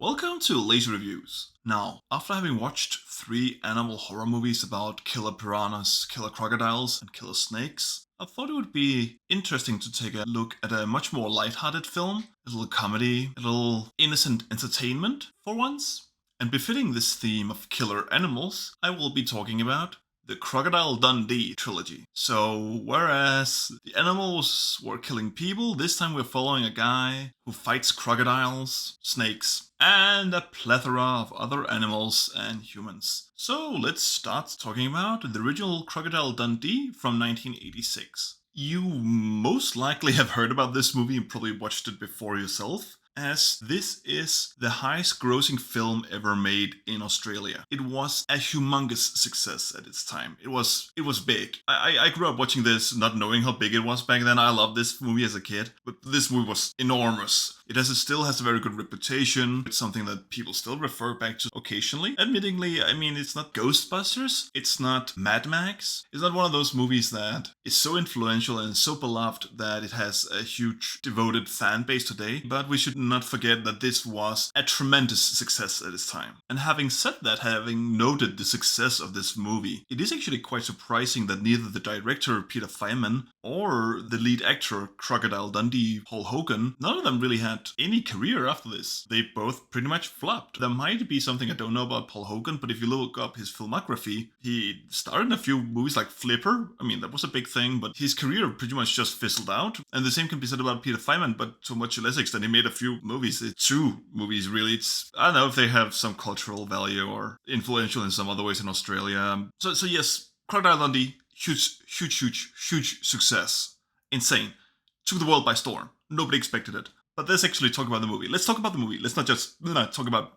Welcome to Lazy Reviews. Now, after having watched 3 animal horror movies about killer piranhas, killer crocodiles, and killer snakes, I thought it would be interesting to take a look at a much more lighthearted film, a little comedy, a little innocent entertainment for once. And befitting this theme of killer animals, I will be talking about the Crocodile Dundee Trilogy. So, whereas the animals were killing people, this time we're following a guy who fights crocodiles, snakes, and a plethora of other animals and humans. So, let's start talking about the original Crocodile Dundee from 1986. You most likely have heard about this movie and probably watched it before yourself, as this is the highest grossing film ever made in Australia. It was a humongous success at its time. It was big. I grew up watching this not knowing how big it was back then. I loved this movie as a kid, but this movie was enormous. It still has a very good reputation. It's something that people still refer back to occasionally. Admittingly, I mean, it's not Ghostbusters. It's not Mad Max. It's not one of those movies that is so influential and so beloved that it has a huge devoted fan base today. But we should not forget that this was a tremendous success at its time. And having said that, having noted the success of this movie, it is actually quite surprising that neither the director, Peter Feynman, or the lead actor, Crocodile Dundee, Paul Hogan, none of them really had any career after this. They both pretty much flopped. There might be something I don't know about Paul Hogan, but if you look up his filmography, he starred in a few movies like Flipper. I mean, that was a big thing, but his career pretty much just fizzled out. And the same can be said about Peter Feynman, but to much less extent. He made a few movies. It's 2 movies, really. I don't know if they have some cultural value or influential in some other ways in Australia. So yes, Crocodile Dundee, huge success. Insane. Took the world by storm. Nobody expected it. But let's actually talk about the movie. Let's talk about the movie. Let's not just talk about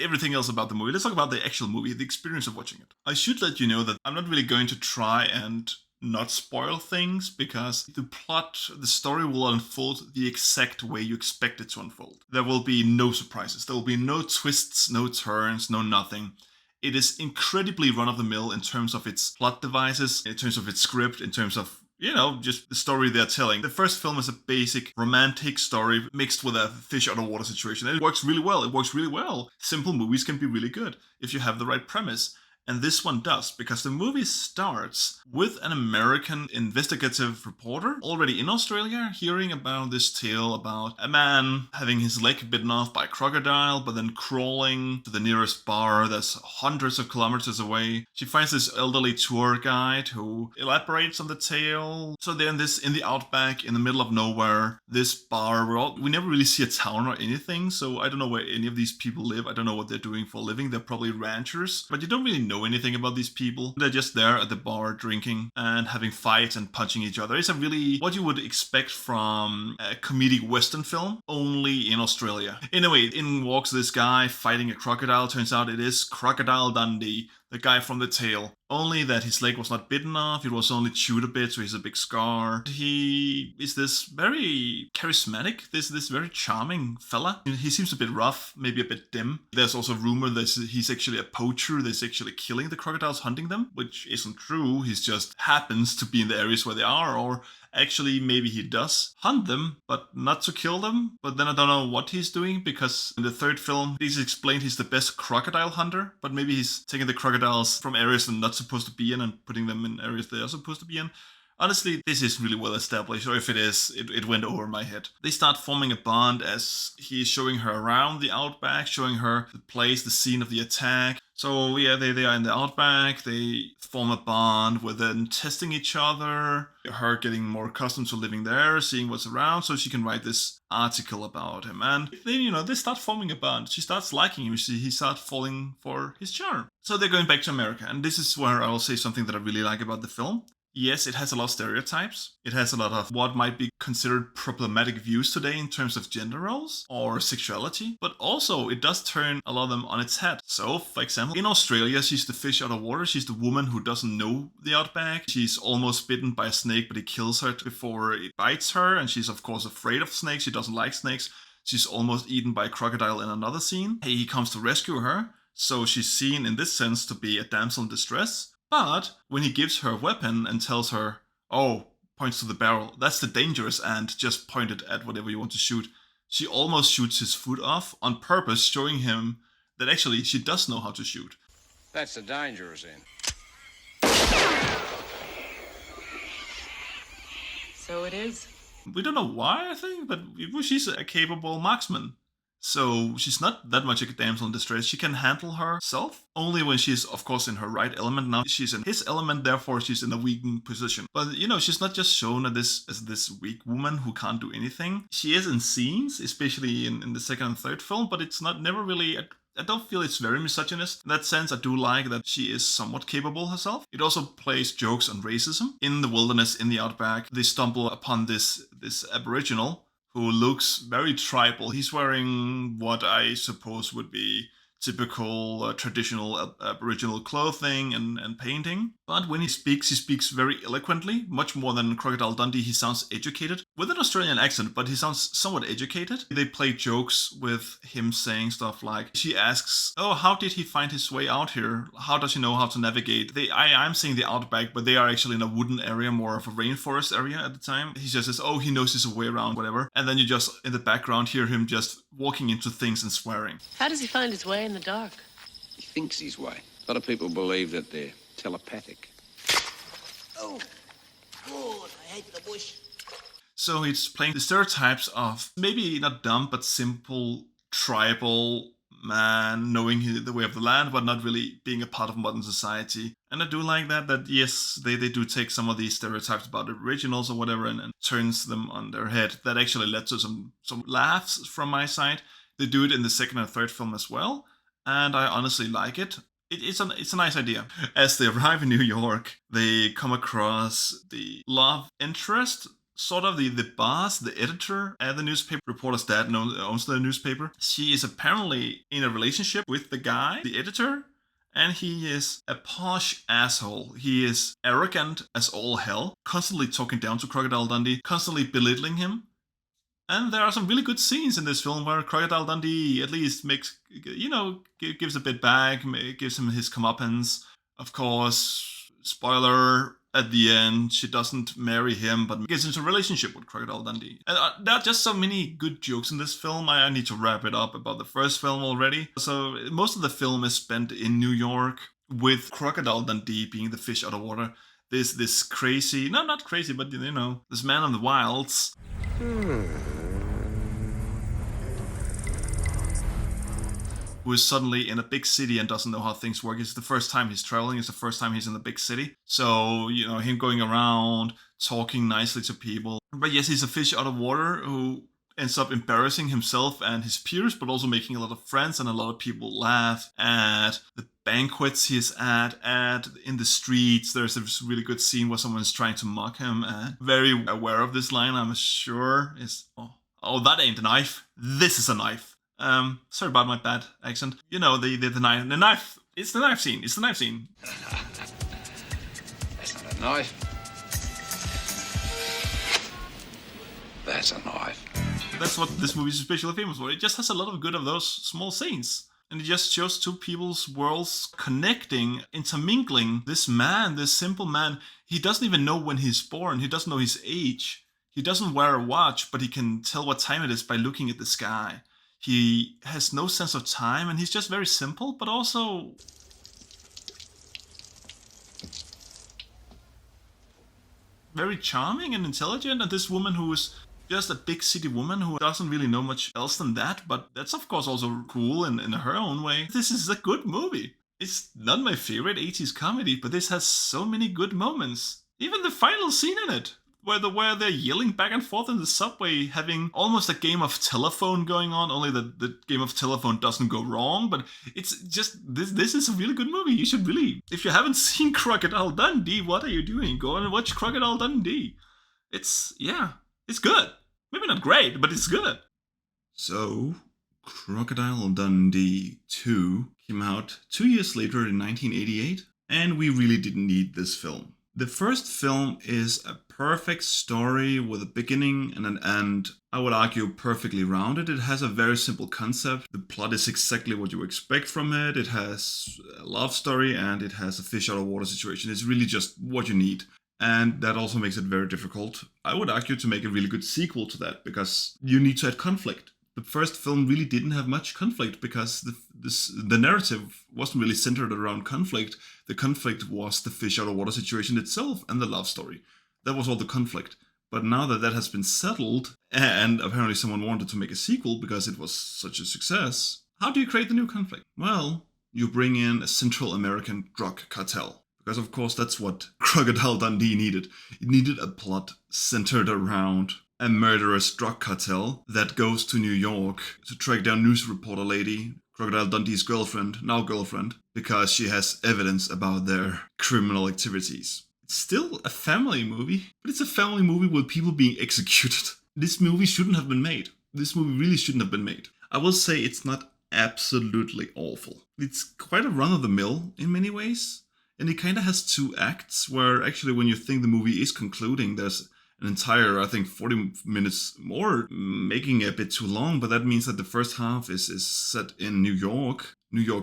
everything else about the movie. Let's talk about the actual movie, the experience of watching it. I should let you know that I'm not really going to try and not spoil things, because the plot, the story will unfold the exact way you expect it to unfold. There will be no surprises. There will be no twists, no turns, no nothing. It is incredibly run-of-the-mill in terms of its plot devices, in terms of its script, in terms of just the story they're telling. The first film is a basic romantic story mixed with a fish out of water situation. And it works really well. Simple movies can be really good if you have the right premise. And this one does, because the movie starts with an American investigative reporter already in Australia hearing about this tale about a man having his leg bitten off by a crocodile, but then crawling to the nearest bar that's hundreds of kilometers away. She finds this elderly tour guide who elaborates on the tale. So they're in the outback, in the middle of nowhere, this bar. We never really see a town or anything, so I don't know where any of these people live. I don't know what they're doing for a living. They're probably ranchers, but you don't really know anything about these people. They're just there at the bar drinking and having fights and punching each other. It's a really what you would expect from a comedic western film, only in Australia. Anyway, in walks this guy fighting a crocodile. Turns out it is Crocodile Dundee, the guy from the tale. Only that his leg was not bitten off, it was only chewed a bit, so he's a big scar. He is this very charismatic, this very charming fella. He seems a bit rough, maybe a bit dim. There's also rumor that he's actually a poacher, that's actually killing the crocodiles, hunting them, which isn't true. He just happens to be in the areas where they are, or actually, maybe he does hunt them, but not to kill them. But then I don't know what he's doing, because in the third film, he's explained he's the best crocodile hunter, but maybe he's taking the crocodiles from areas they're not supposed to be in and putting them in areas they are supposed to be in. Honestly, this is really well established, or if it is, it went over my head. They start forming a bond as he's showing her around the outback, showing her the place, the scene of the attack. So yeah, they are in the outback, they form a bond, we're then testing each other, her getting more accustomed to living there, seeing what's around, so she can write this article about him. And then, they start forming a bond. She starts liking him, he starts falling for his charm. So they're going back to America, and this is where I'll say something that I really like about the film. Yes, it has a lot of stereotypes. It has a lot of what might be considered problematic views today in terms of gender roles or sexuality, but also it does turn a lot of them on its head. So, for example, in Australia, she's the fish out of water. She's the woman who doesn't know the outback. She's almost bitten by a snake, but he kills her before it bites her, and she's of course afraid of snakes. She doesn't like snakes. She's almost eaten by a crocodile in another scene. He comes to rescue her, so she's seen in this sense to be a damsel in distress. But when he gives her a weapon and tells her, oh, points to the barrel, that's the dangerous end, just point it at whatever you want to shoot, She almost shoots his foot off on purpose, showing him that actually she does know how to shoot. That's the danger is in. So it is. We don't know why, I think, but she's a capable marksman. So she's not that much a damsel in distress. She can handle herself only when she's, of course, in her right element. Now she's in his element, therefore she's in a weakened position. But she's not just shown as this weak woman who can't do anything. She is in scenes, especially in the second and third film, but it's never really. I don't feel it's very misogynist. In that sense, I do like that she is somewhat capable herself. It also plays jokes on racism. In the wilderness, in the outback, they stumble upon this Aboriginal who looks very tribal. He's wearing what I suppose would be typical traditional Aboriginal clothing and painting. But when he speaks very eloquently, much more than Crocodile Dundee. He sounds educated, with an Australian accent, but he sounds somewhat educated. They play jokes with him saying stuff like, she asks, oh, how did he find his way out here? How does he know how to navigate? I'm saying the outback, but they are actually in a wooden area, more of a rainforest area at the time. He just says, oh, he knows his way around, whatever. And then you just, in the background, hear him just walking into things and swearing. How does he find his way in the dark? He thinks his way. A lot of people believe that they're telepathic. Oh, God, I hate the bush. So it's playing the stereotypes of maybe not dumb, but simple, tribal man knowing the way of the land, but not really being a part of modern society. And I do like that yes, they do take some of these stereotypes about originals or whatever and turns them on their head. That actually led to some laughs from my side. They do it in the second and third film as well, and I honestly like it. It's a nice idea. As they arrive in New York, they come across the love interest, sort of the boss, the editor at the newspaper. Reporter's dad owns the newspaper. She is apparently in a relationship with the guy, the editor, and he is a posh asshole. He is arrogant as all hell, constantly talking down to Crocodile Dundee, constantly belittling him. And there are some really good scenes in this film where Crocodile Dundee at least gives a bit back, gives him his comeuppance. Of course, spoiler, at the end, she doesn't marry him, but gets into a relationship with Crocodile Dundee. And there are just so many good jokes in this film. I need to wrap it up about the first film already. So most of the film is spent in New York, with Crocodile Dundee being the fish out of water. There's this crazy, no, not crazy, but this man in the wilds. Who is suddenly in a big city and doesn't know how things work. It's the first time he's traveling. It's the first time he's in the big city. So, him going around, talking nicely to people. But yes, he's a fish out of water who ends up embarrassing himself and his peers, but also making a lot of friends, and a lot of people laugh at the banquets he's at in the streets. There's this really good scene where someone's trying to mock him. Very aware of this line, I'm sure. Is, oh, that ain't a knife. This is a knife. Sorry about my bad accent. The knife. It's the knife scene. It's the knife scene. That's not a knife. That's a knife. That's what this movie is especially famous for. It just has a lot of good of those small scenes. And it just shows two people's worlds connecting, intermingling. This man, this simple man, he doesn't even know when he's born. He doesn't know his age. He doesn't wear a watch, but he can tell what time it is by looking at the sky. He has no sense of time, and he's just very simple, but also very charming and intelligent. And this woman who is just a big city woman who doesn't really know much else than that, but that's of course also cool in her own way. This is a good movie. It's not my favorite 80s comedy, but this has so many good moments. Even the final scene in it, where they're yelling back and forth in the subway, having almost a game of telephone going on, only that the game of telephone doesn't go wrong, but it's just, this is a really good movie. You should really, if you haven't seen Crocodile Dundee, what are you doing? Go and watch Crocodile Dundee. It's good. Maybe not great, but it's good. So, Crocodile Dundee II came out 2 years later in 1988, and we really didn't need this film. The first film is a perfect story with a beginning and an end. I would argue perfectly rounded. It has a very simple concept. The plot is exactly what you expect from it. It has a love story and it has a fish out of water situation. It's really just what you need. And that also makes it very difficult, I would argue, to make a really good sequel to that, because you need to add conflict. The first film really didn't have much conflict because the narrative wasn't really centered around conflict. The conflict was the fish out of water situation itself and the love story. That was all the conflict. But now that has been settled, and apparently someone wanted to make a sequel because it was such a success, how do you create the new conflict? Well, you bring in a Central American drug cartel. Because of course that's what Crocodile Dundee needed. It needed a plot centered around a murderous drug cartel that goes to New York to track down news reporter lady, Crocodile Dundee's girlfriend, because she has evidence about their criminal activities. It's still a family movie, but it's a family movie with people being executed. This movie shouldn't have been made. This movie really shouldn't have been made. I will say it's not absolutely awful. It's quite a run-of-the-mill in many ways. And it kind of has two acts where actually when you think the movie is concluding, there's an entire, I think, 40 minutes more, making it a bit too long. But that means that the first half is set in New York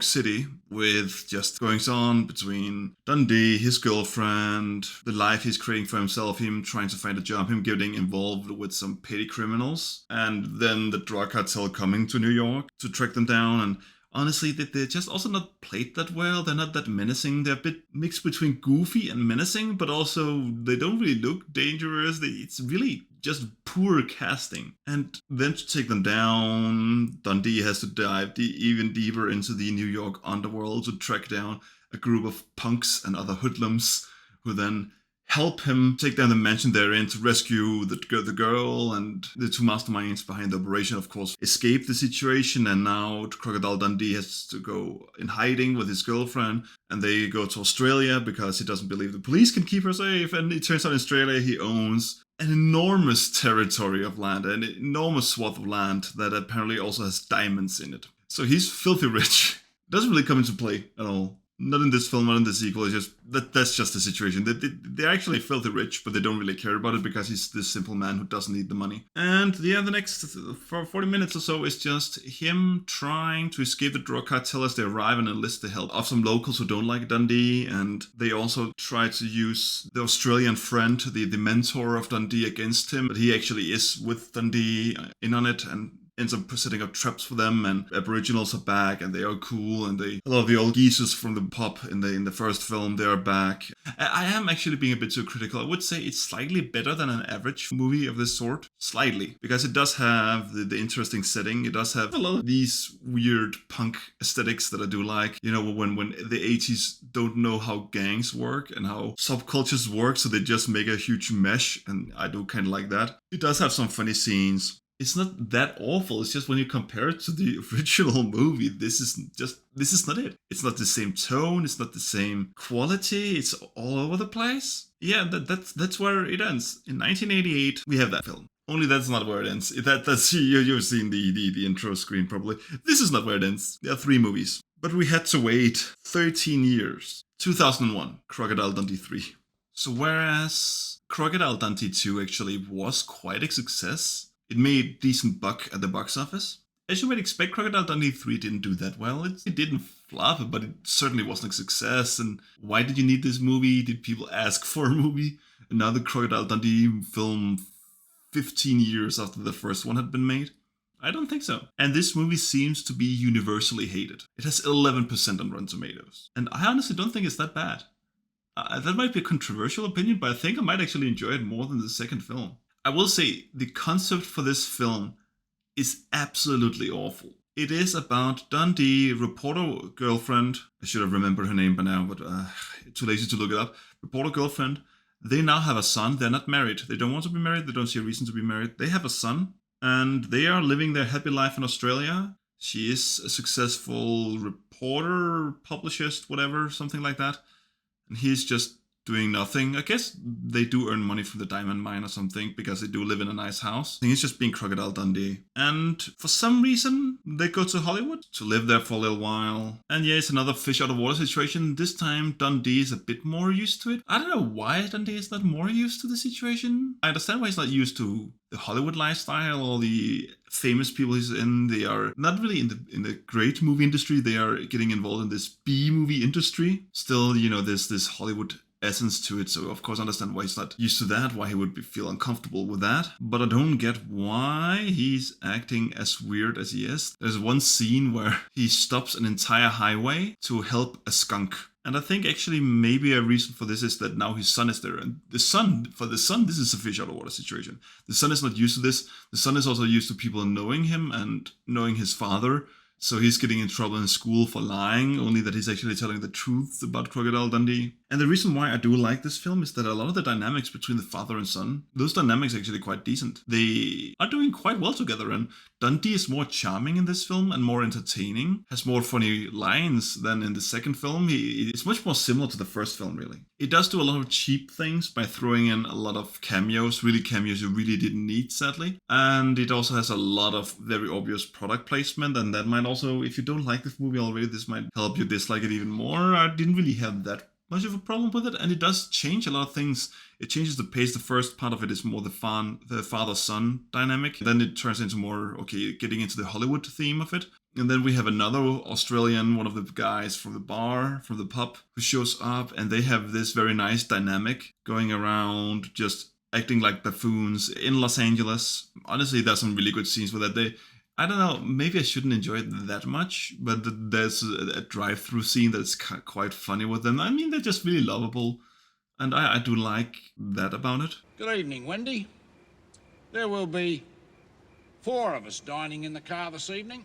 City, with just goings on between Dundee, his girlfriend, the life he's creating for himself, him trying to find a job, him getting involved with some petty criminals, and then the drug cartel coming to New York to track them down. And honestly, they're just also not played that well. They're not that menacing. They're a bit mixed between goofy and menacing, but also they don't really look dangerous. It's really just poor casting. And then to take them down, Dundee has to dive even deeper into the New York underworld to track down a group of punks and other hoodlums who then help him take down the mansion they're in to rescue the girl, and the two masterminds behind the operation, of course, escape the situation, and now Crocodile Dundee has to go in hiding with his girlfriend, and they go to Australia because he doesn't believe the police can keep her safe, and it turns out in Australia he owns an enormous territory of land, an enormous swath of land that apparently also has diamonds in it. So he's filthy rich. Doesn't really come into play at all. Not in this film, not in the sequel. It's just that's just the situation. They're actually filthy rich, but they don't really care about it because he's this simple man who doesn't need the money. And yeah, the next for 40 minutes or so is just him trying to escape the drug cartel as they arrive and enlist the help of some locals who don't like Dundee. And they also try to use the Australian friend, the mentor of Dundee, against him. But he actually is with Dundee in on it and ends up setting up traps for them, and Aboriginals are back and they are cool, and a lot of the old geezers from the pub in the first film, they are back. I am actually being a bit too critical. I would say it's slightly better than an average movie of this sort. Slightly. Because it does have the interesting setting. It does have a lot of these weird punk aesthetics that I do like. You know, when the 80s don't know how gangs work and how subcultures work, so they just make a huge mesh, and I do kind of like that. It does have some funny scenes. It's not that awful. It's just when you compare it to the original movie, this is not it. It's not the same tone. It's not the same quality. It's all over the place. Yeah, that's where it ends. In 1988, we have that film. Only that's not where it ends. That's you've seen the intro screen probably. This is not where it ends. There are 3 movies, but we had to wait 13 years. 2001, Crocodile Dundee III. So whereas Crocodile Dundee II actually was quite a success, it made decent buck at the box office. As you might expect, Crocodile Dundee III didn't do that well. It didn't flop, but it certainly wasn't a success. And why did you need this movie? Did people ask for a movie? Another Crocodile Dundee film 15 years after the first one had been made? I don't think so. And this movie seems to be universally hated. It has 11% on Rotten Tomatoes. And I honestly don't think it's that bad. That might be a controversial opinion, but I think I might actually enjoy it more than the second film. I will say the concept for this film is absolutely awful. It is about Dundee, reporter girlfriend. I should have remembered her name by now, but too lazy to look it up. Reporter girlfriend. They now have a son. They're not married. They don't want to be married. They don't see a reason to be married. They have a son, and they are living their happy life in Australia. She is a successful reporter, publicist, whatever, something like that. And he's just doing nothing. I guess they do earn money from the diamond mine or something because they do live in a nice house. I think it's just being Crocodile Dundee. And for some reason, they go to Hollywood to live there for a little while. And yeah, it's another fish out of water situation. This time, Dundee is a bit more used to it. I don't know why Dundee is not more used to the situation. I understand why he's not used to the Hollywood lifestyle or the famous people he's in. They are not really in the great movie industry. They are getting involved in this B movie industry. Still, you know, there's this Hollywood essence to it, so of course I understand why he's not used to that, why he would feel uncomfortable with that. But I don't get why he's acting as weird as he is. There's one scene where he stops an entire highway to help a skunk. And I think actually maybe a reason for this is that now his son is there. And for the son, this is a fish out of water situation. The son is not used to this. The son is also used to people knowing him and knowing his father. So he's getting in trouble in school for lying, only that he's actually telling the truth about Crocodile Dundee. And the reason why I do like this film is that a lot of the dynamics between the father and son, those dynamics are actually quite decent. They are doing quite well together, and Dundee is more charming in this film and more entertaining, has more funny lines than in the second film. It's much more similar to the first film, really. It does do a lot of cheap things by throwing in a lot of cameos you really didn't need, sadly. And it also has a lot of very obvious product placement, and that might also, if you don't like this movie already, this might help you dislike it even more. I didn't really have that much of a problem with it, and it does change a lot of things. It changes the pace. The first part of it is more the father-son dynamic. Then it turns into more, getting into the Hollywood theme of it. And then we have another Australian, one of the guys from the bar, from the pub, who shows up, and they have this very nice dynamic going around just acting like buffoons in Los Angeles. Honestly, there's some really good scenes with that. I don't know, maybe I shouldn't enjoy it that much, but there's a drive-through scene that's quite funny with them. I mean, they're just really lovable, and I do like that about it. Good evening, Wendy. There will be 4 of us dining in the car this evening.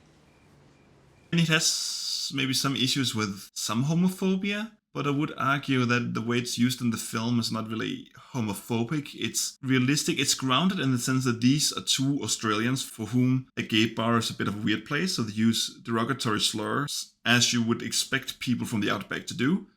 And it has maybe some issues with some homophobia, but I would argue that the way it's used in the film is not really homophobic. It's realistic. It's grounded in the sense that these are 2 Australians for whom a gay bar is a bit of a weird place, so they use derogatory slurs as you would expect people from the outback to do,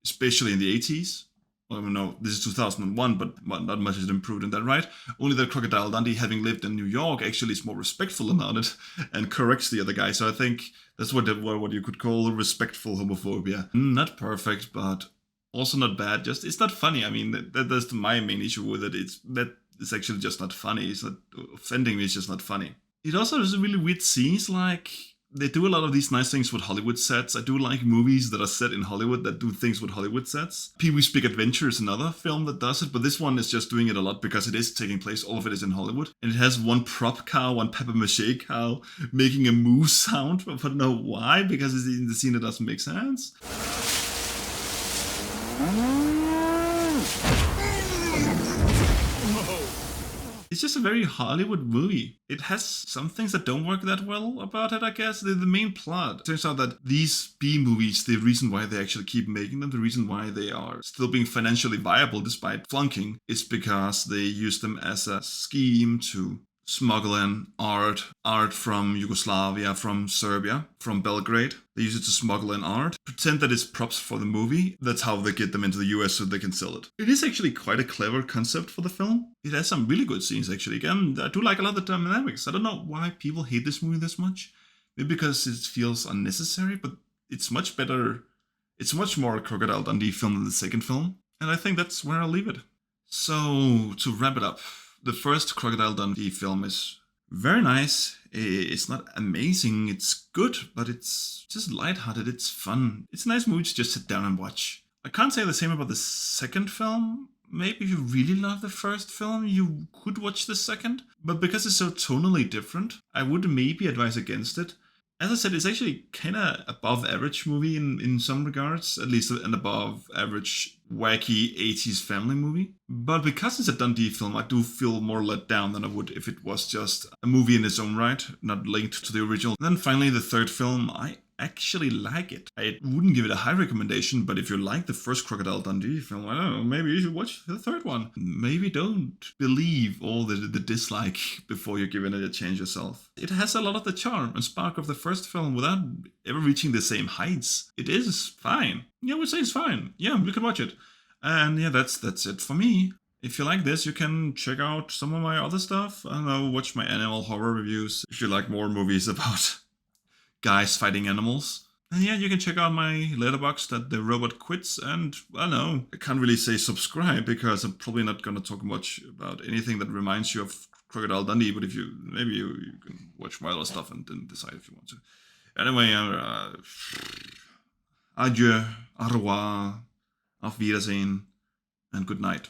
especially in the 80s. Well, no, this is 2001, but not much has improved in that, right? Only that Crocodile Dundee, having lived in New York, actually is more respectful about it and corrects the other guy. So I think that's what you could call respectful homophobia. Not perfect, but also not bad. Just it's not funny. I mean, that's my main issue with it. It's actually just not funny. It's not offending me. It's just not funny. It also has really weird scenes, like they do a lot of these nice things with Hollywood sets. I do like movies that are set in Hollywood that do things with Hollywood sets. Pee-wee's Big Adventure is another film that does it, but this one is just doing it a lot because it is taking place, all of it is in Hollywood. And it has one prop cow, one papier-mâché cow, making a moo sound, but I don't know why, because it's in the scene that doesn't make sense. It's just a very Hollywood movie. It has some things that don't work that well about it, I guess. The main plot. Turns out that these B movies, the reason why they actually keep making them, the reason why they are still being financially viable despite flunking, is because they use them as a scheme to smuggle in art from Yugoslavia, from Serbia, from Belgrade. They use it to smuggle in art, pretend that it's props for the movie. That's how they get them into the US so they can sell it. It is actually quite a clever concept for the film. It has some really good scenes, actually. Again, I do like a lot of the dynamics. I don't know why people hate this movie this much. Maybe because it feels unnecessary, but it's much better. It's much more a Crocodile Dundee film than the second film. And I think that's where I'll leave it. So, to wrap it up, the first Crocodile Dundee film is very nice. It's not amazing, it's good, but it's just lighthearted, it's fun. It's a nice movie to just sit down and watch. I can't say the same about the second film. Maybe if you really love the first film, you could watch the second. But because it's so tonally different, I would maybe advise against it. As I said, it's actually kind of above average movie in some regards, at least an above average wacky 80s family movie. But because it's a Dundee film, I do feel more let down than I would if it was just a movie in its own right, not linked to the original. And then finally, the third film, I actually like it. I wouldn't give it a high recommendation, but if you like the first Crocodile Dundee film, I don't know, maybe you should watch the third one. Maybe don't believe all the dislike before you're giving it a chance yourself. It has a lot of the charm and spark of the first film without ever reaching the same heights. It is fine. Yeah, I would say it's fine. Yeah, you can watch it. And yeah, that's it for me. If you like this, you can check out some of my other stuff. I don't know, watch my animal horror reviews. If you like more movies about guys fighting animals. And yeah, you can check out my Letterboxd at The Robot Quits. And I don't know, I can't really say subscribe because I'm probably not going to talk much about anything that reminds you of Crocodile Dundee. But if you, maybe you can watch my other stuff and then decide if you want to. Anyway, adieu, au revoir, auf Wiedersehen. and good night.